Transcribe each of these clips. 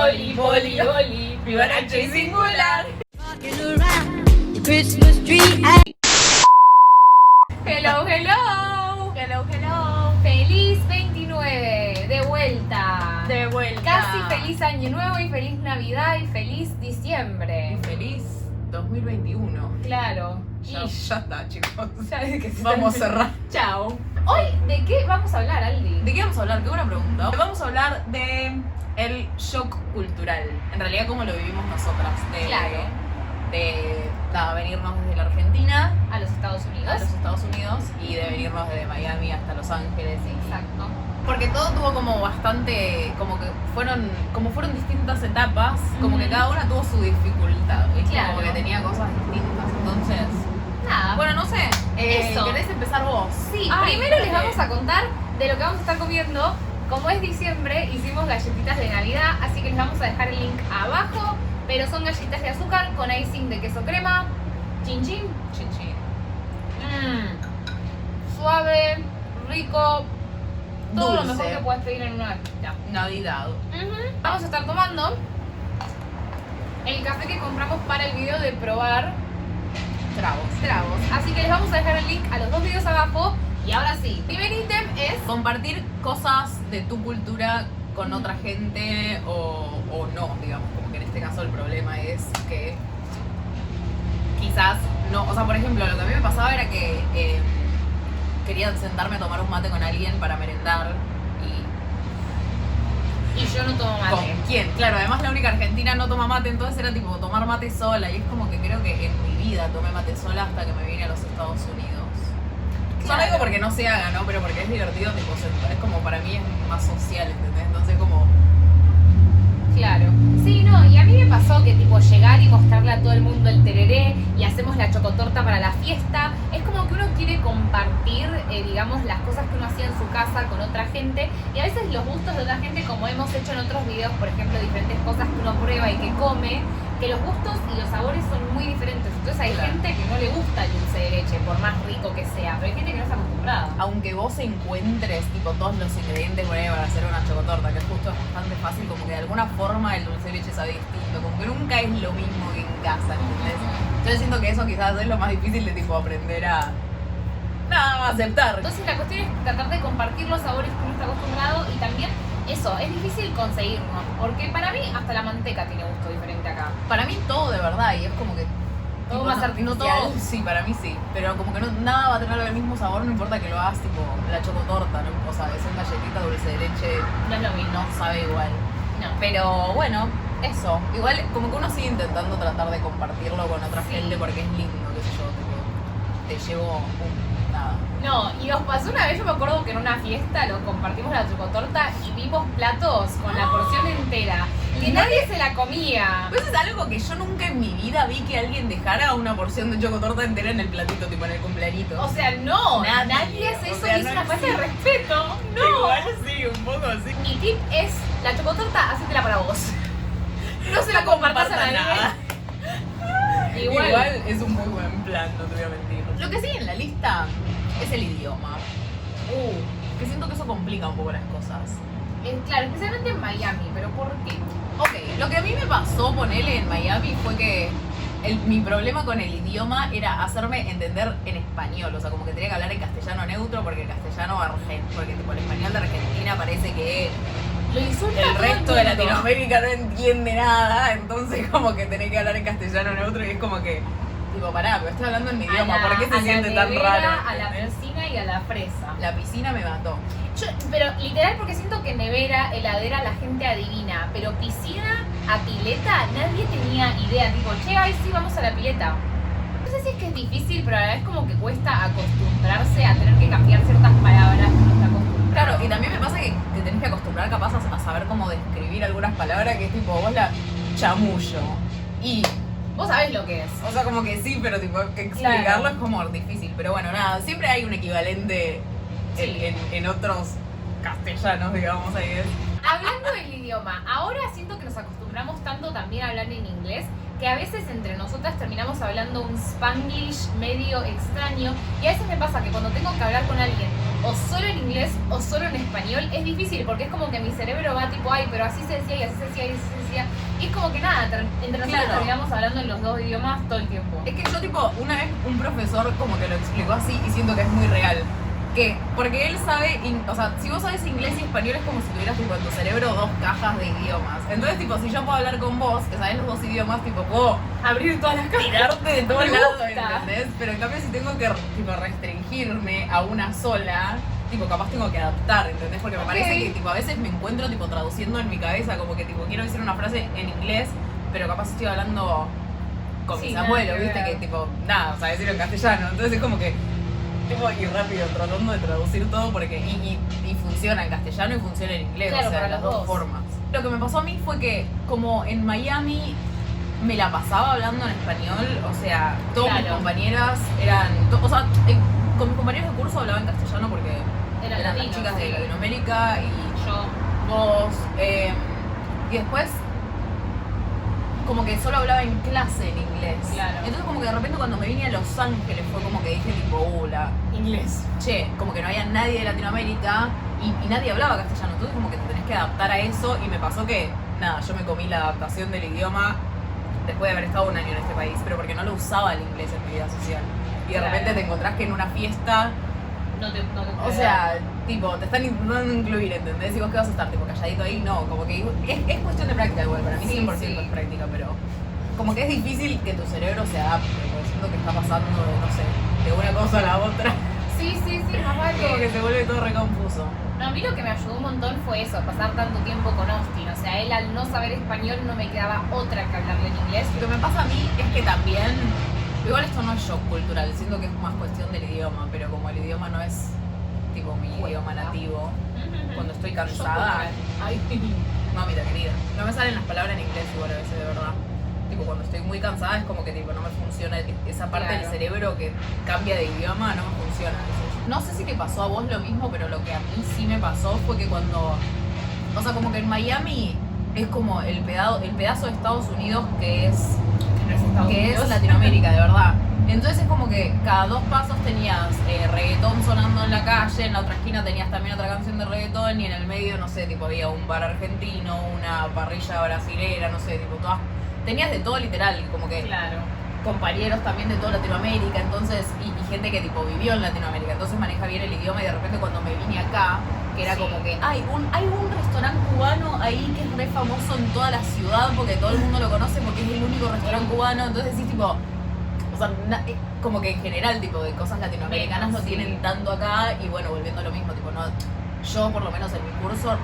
Oli, Oli, Oli, Fibonacci singular. Hello, hello. Hello, hello. Feliz 29, de vuelta. De vuelta. Casi feliz año nuevo y feliz Navidad y feliz diciembre. Y feliz 2021. Claro. Ya está, chicos. Ya de que se Vamos a termina. cerrar. Chao. Hoy, ¿de qué vamos a hablar, Aldi? ¿De qué vamos a hablar? Qué buena pregunta. Vamos a hablar de el shock cultural. En realidad, cómo lo vivimos nosotras. Claro. De venirnos desde la Argentina A los Estados a Unidos. los Estados Unidos y de venirnos desde Miami hasta Los Ángeles. Exacto. Porque todo tuvo como bastante, como que fueron distintas etapas, como que cada una tuvo su dificultad, ¿viste? Claro. Como que tenía cosas distintas, entonces... Nada. Bueno, no sé, Eso. ¿querés empezar vos? Sí, Ay, primero les dale. vamos a contar de lo que vamos a estar comiendo. Como es diciembre, hicimos galletitas de Navidad, así que les vamos a dejar el link abajo. Pero son galletas de azúcar con icing de queso crema. Chin chin. Chin chin. Suave, rico. Todo lo Dulce. mejor que puedes pedir en una galleta. Navidad. Vamos a estar tomando el café que compramos para el video de probar tragos. Así que les vamos a dejar el link a los dos videos abajo. Y ahora sí, primer ítem es... Compartir cosas de tu cultura con otra gente o no, digamos, como que en este caso el problema es que quizás no, o sea, por ejemplo, lo que a mí me pasaba era que quería sentarme a tomar un mate con alguien para merendar Y yo no tomo ¿con mate. quién? Claro, además la única argentina no toma mate, entonces era tipo tomar mate sola y es como que creo que en mi vida tomé mate sola hasta que me vine a los Estados Unidos. Claro. No digo porque no se haga, ¿no? Pero porque es divertido, tipo, es como para mí es más social, ¿entendés? Entonces como... Claro. Sí, no, y a mí me pasó que tipo llegar y mostrarle a todo el mundo el tereré y hacemos la chocotorta para la fiesta. Es como que uno quiere compartir, digamos, las cosas que uno hacía en su casa con otra gente y a veces los gustos de otra gente, como hemos hecho en otros videos, por ejemplo, diferentes cosas que uno prueba y que come, que los gustos y los sabores son muy diferentes. Entonces hay Claro. gente que no le gusta el dulce de leche, por más rico que sea, pero hay gente que no está acostumbrada. Aunque vos encuentres tipo todos los ingredientes para hacer una chocotorta, que justo es bastante fácil, como que de alguna forma el dulce de leche sabe distinto, como que nunca es lo mismo que en casa, ¿entendés? Yo siento que eso quizás es lo más difícil de tipo aprender a aceptar. Entonces la cuestión es tratar de compartir los sabores que uno está acostumbrado y también eso, es difícil conseguirnos, porque para mí hasta la manteca tiene gusto diferente acá. Para mí todo de verdad, y es como que Todo tipo, más no artificial. todo, sí, para mí sí, pero como que nada va a tener el mismo sabor, no importa que lo hagas tipo la chocotorta, ¿no? O sea, es una galletita dulce de leche, No es lo mismo. no sabe igual. No. Pero bueno, eso. Igual como que uno sigue intentando tratar de compartirlo con otra Sí. gente porque es lindo, qué sé yo, tipo, te llevo nada. No, y nos pasó una vez, yo me acuerdo que en una fiesta lo compartimos la chocotorta y vimos platos con la porción entera, que nadie se la comía. Pues es algo que yo nunca en mi vida vi que alguien dejara una porción de chocotorta entera en el platito, tipo en el cumpleañito. O sea, no, Nadie. nadie hace O eso sea, y es no una falta de existe. respeto. No. Igual sí, un poco así. Mi tip es, la chocotorta, hacétela para vos. No se la compartas a nadie. nada. Igual. es un muy buen plan, no te voy a mentir. Lo que sigue en la lista es el idioma. Que siento que eso complica un poco las cosas. Claro, especialmente en Miami, pero ¿por qué? Ok, lo que a mí me pasó, ponele en Miami, fue que mi problema con el idioma era hacerme entender en español. O sea, como que tenía que hablar en castellano neutro porque el castellano argentino, porque tipo, el español de Argentina parece que Lo insulta el todo resto de mundo. Latinoamérica no entiende nada, entonces como que tenés que hablar en castellano neutro y es como que, tipo, pará, pero estoy hablando en mi idioma, A la- ¿por qué a se la siente tan nevera, raro? A la ¿entendés? piscina y a la fresa. La piscina me mató. Pero literal, porque siento que nevera, heladera, la gente adivina. Pero piscina, a pileta, nadie tenía idea. Tipo, che, ay, sí, vamos a la pileta. No sé si es que es difícil, pero a la vez como que cuesta acostumbrarse a tener que cambiar ciertas palabras que uno está acostumbrado. Claro, y también me pasa que te tenés que acostumbrar capaz a saber cómo describir algunas palabras que es tipo, vos la chamullo. Y, Vos sabés lo que es. o sea, como que sí, pero tipo, que explicarlo Claro. es como difícil. Pero bueno, nada, siempre hay un equivalente Sí. en otros castellanos, digamos, ahí es. Hablando del idioma, ahora siento que nos acostumbramos tanto también a hablar en inglés que a veces entre nosotras terminamos hablando un spanglish medio extraño y a veces me pasa que cuando tengo que hablar con alguien o solo en inglés o solo en español es difícil porque es como que mi cerebro va tipo, ay, pero así se decía y así se decía y así se decía y es como que nada, entre nosotros Claro. terminamos hablando en los dos idiomas todo el tiempo. Es que yo tipo, una vez un profesor como que lo explicó así y siento que es muy real. Que, porque él sabe, o sea, si vos sabes inglés y español es como si tuvieras tipo en tu cerebro dos cajas de idiomas. Entonces tipo, si yo puedo hablar con vos, que sabés los dos idiomas, tipo, puedo Abrir todas las cajas. tirarte de todos Me lados, gusta. ¿entendés? Pero en cambio si tengo que tipo restringirme a una sola, tipo capaz tengo que adaptar, ¿entendés? Porque me Ok. parece que tipo a veces me encuentro tipo traduciendo en mi cabeza como que tipo quiero decir una frase en inglés, pero capaz estoy hablando con Sí, mis nada abuelos, que ¿viste? ver. Que tipo, nada, o sea, decirlo en castellano. Entonces es como que tengo que ir rápido tratando de traducir todo porque y funciona en castellano y funciona en inglés, Claro, o sea, para las los dos dos. formas. Lo que me pasó a mí fue que como en Miami me la pasaba hablando en español, o sea, todas mis Claro. compañeras eran, o sea, con mis compañeros de curso hablaba en castellano porque Eran eran las latinos, chicas sí. de Latinoamérica y Yo. vos, y después como que solo hablaba en clase en inglés. Claro. Entonces como que de repente cuando me vine a Los Ángeles fue como que dije tipo, hola, Inglés. che, como que no había nadie de Latinoamérica y nadie hablaba castellano, entonces como que te tenés que adaptar a eso y me pasó que, nada, yo me comí la adaptación del idioma después de haber estado un año en este país, pero porque no lo usaba el inglés en mi vida social. Y de Claro. repente te encontrás que en una fiesta, No te o sea, tipo, te están intentando incluir, ¿entendés? Y vos qué vas a estar, tipo, calladito ahí, no, como que es cuestión de práctica igual, para mí Sí, 100% sí. es práctica, pero como que es difícil que tu cerebro se adapte, porque siento que está pasando, no sé, de una cosa a la otra, Sí, más vale. como que se vuelve todo re confuso. No, a mí lo que me ayudó un montón fue eso, pasar tanto tiempo con Austin. O sea, él al no saber español no me quedaba otra que hablarle en inglés. Lo que me pasa a mí es que también, igual esto no es shock cultural, siento que es más cuestión del idioma, pero como el idioma no es tipo mi idioma nativo, cuando estoy cansada, Ay, mamita querida, no me salen las palabras en inglés igual a veces, de verdad. Tipo, cuando estoy muy cansada es como que tipo no me funciona esa parte del Claro. cerebro que cambia de idioma, no me funciona a veces. No sé si te pasó a vos lo mismo, pero lo que a mí sí me pasó fue que cuando, o sea, como que en Miami es como el pedazo de Estados Unidos que es no es Estados que Unidos. es Latinoamérica, de verdad. Entonces es como que cada dos pasos tenías reggaetón sonando en la calle, en la otra esquina tenías también otra canción de reggaetón y en el medio, no sé, tipo había un bar argentino, una parrilla brasilera, no sé, tipo todas. Tenías de todo literal, como que Claro. compañeros también de toda Latinoamérica, entonces, y gente que tipo vivió en Latinoamérica, entonces maneja bien el idioma y de repente cuando me vine acá, que era Sí. como que hay un restaurante cubano ahí que es re famoso en toda la ciudad porque todo el mundo lo conoce porque es el único restaurante cubano, entonces decís tipo, o sea, como que en general tipo de cosas latinoamericanas no Sí. tienen tanto acá y bueno, volviendo a lo mismo, tipo, no, yo por lo menos en mi curso,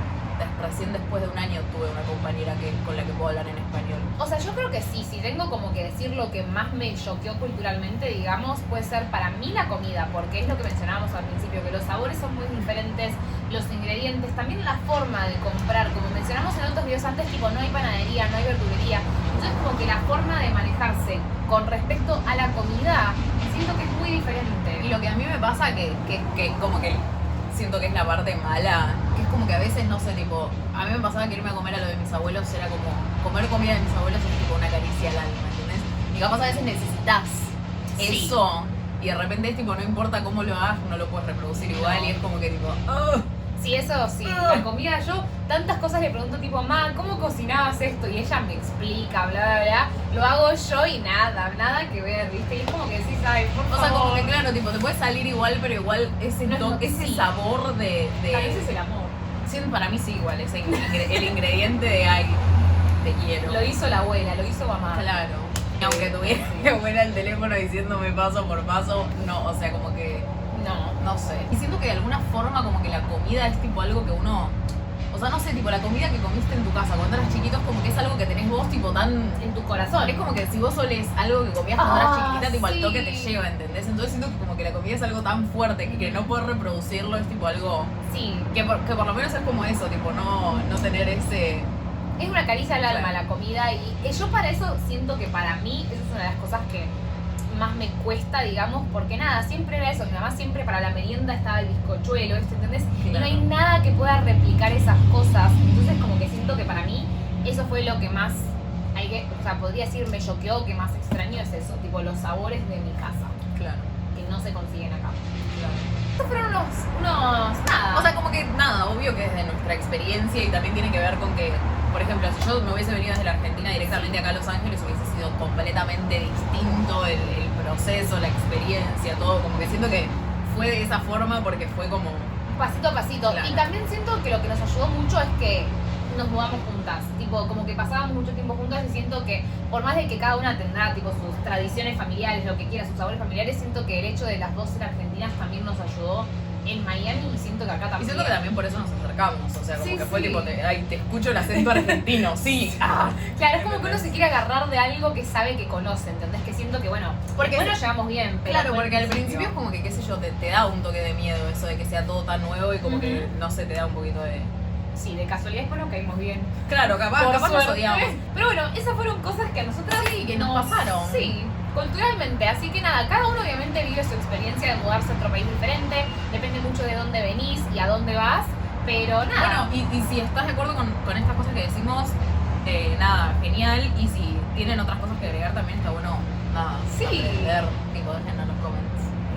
recién después de un año tuve una compañera con la que puedo hablar en español. O sea, yo creo que sí, si tengo como que decir lo que más me choqueó culturalmente, digamos, puede ser para mí la comida, porque es lo que mencionábamos al principio, que los sabores son muy diferentes, los ingredientes, también la forma de comprar, como mencionamos en otros videos antes, tipo no hay panadería, no hay verdulería, entonces como que la forma de manejarse con respecto a la comida, siento que es muy diferente. Y lo que a mí me pasa que como que siento que es la parte mala, que es como que a veces, no sé, tipo, a mí me pasaba que irme a comer a lo de mis abuelos era como, comer comida de mis abuelos es tipo una caricia al alma, ¿entendés? Y capaz a veces necesitas Sí. eso, y de repente es tipo, no importa cómo lo hagas, no lo puedes reproducir igual, No. y es como que tipo, ¡oh! Sí, eso sí, la comida, yo tantas cosas le pregunto tipo, ma, ¿cómo cocinabas esto? Y ella me explica, bla, bla, bla, lo hago yo y nada que ver, ¿viste? Y es como que sí, ¿sabes? Por O sea, favor. como que claro, tipo, te puede salir igual, pero igual ese, No es lo que ese sí. sabor de A veces el amor. sí, para mí sí igual, ese el ingrediente de ay, te quiero. Lo hizo la abuela, lo hizo mamá. Claro. Y aunque tuviera mi abuela el teléfono diciéndome paso por paso, no, o sea, como que, no sé. Y siento que de alguna forma como que la comida es tipo algo que uno, o sea, no sé, tipo la comida que comiste en tu casa cuando eras chiquito es como que es algo que tenés vos tipo tan... En tu corazón. Es como que si vos olés algo que comías cuando eras Ah, chiquita, tipo al sí. toque te lleva, ¿entendés? Entonces siento que como que la comida es algo tan fuerte que no poder reproducirlo es tipo algo... Sí, Que por lo menos es como eso, tipo no tener ese... es una caricia al alma Claro. la comida y yo para eso siento que para mí esa es una de las cosas que más me cuesta, digamos, porque nada, siempre era eso. Mi mamá siempre para la merienda estaba el bizcochuelo, ¿entendés? Y no hay nada que pueda replicar esas cosas. Entonces como que siento que para mí eso fue lo que más, o sea, podría decir me choqueó, que más extraño es eso, tipo los sabores de mi casa. Claro. Que no se consiguen acá. Claro. Estos fueron unos nada. O sea, como que nada, obvio que es de nuestra experiencia y también tiene que ver con que, por ejemplo, si yo me hubiese venido desde la Argentina directamente acá a Los Ángeles, hubiese sido completamente distinto el proceso, la experiencia, todo. Como que siento que fue de esa forma porque fue como... pasito a pasito. Claro. Y también siento que lo que nos ayudó mucho es que nos mudamos juntas. Tipo, como que pasábamos mucho tiempo juntas y siento que, por más de que cada una tendrá tipo sus tradiciones familiares, lo que quiera, sus sabores familiares, siento que el hecho de las dos ser argentinas también nos ayudó en Miami y siento que acá también. Y siento que también por eso nos acercamos, o sea, como Sí, que fue sí. tipo, te escucho el acento argentino, sí. Claro, es como que uno se quiere agarrar de algo que sabe que conoce, ¿entendés? Que siento que, bueno, Porque después nos llevamos bien, pero Claro, fue porque al principio es como que, qué sé yo, te da un toque de miedo eso de que sea todo tan nuevo y como que, no sé, te da un poquito de... Sí, de casualidad después nos caímos bien. Claro, capaz nos suerte. odiamos. Pero bueno, esas fueron cosas que a nosotras Sí, que nos pasaron. Sí, culturalmente. Así que nada, cada uno obviamente vive su experiencia de mudarse a otro país diferente. Depende mucho de dónde venís y a dónde vas. Pero nada. Bueno, y si estás de acuerdo con estas cosas que decimos, nada, genial. Y si tienen otras cosas que agregar también está bueno, nada, Sí. aprender, tipo, déjenos los comments.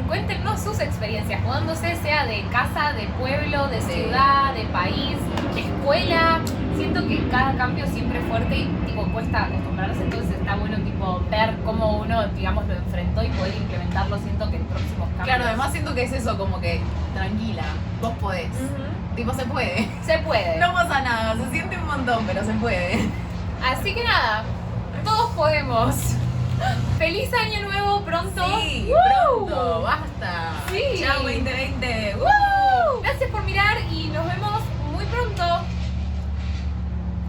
Cuéntenos sus experiencias mudándose, sea de casa, de pueblo, de Sí. ciudad, de país, de escuela. Siento que cada cambio siempre es fuerte y tipo cuesta acostumbrarse, entonces está bueno tipo ver cómo uno, digamos, lo enfrentó y poder implementarlo. Siento que en próximos cambios. Claro, además siento que es eso, como que tranquila, vos podés. Ujú. Tipo, se puede. Se puede. No pasa nada, se siente un montón, pero se puede. Así que nada, todos podemos. ¡Feliz año nuevo pronto! Sí, ¡Woo! pronto, basta. Sí. Chao 2020. ¡Woo! Gracias por mirar y nos vemos muy pronto.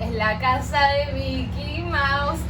Es la casa de Mickey Mouse.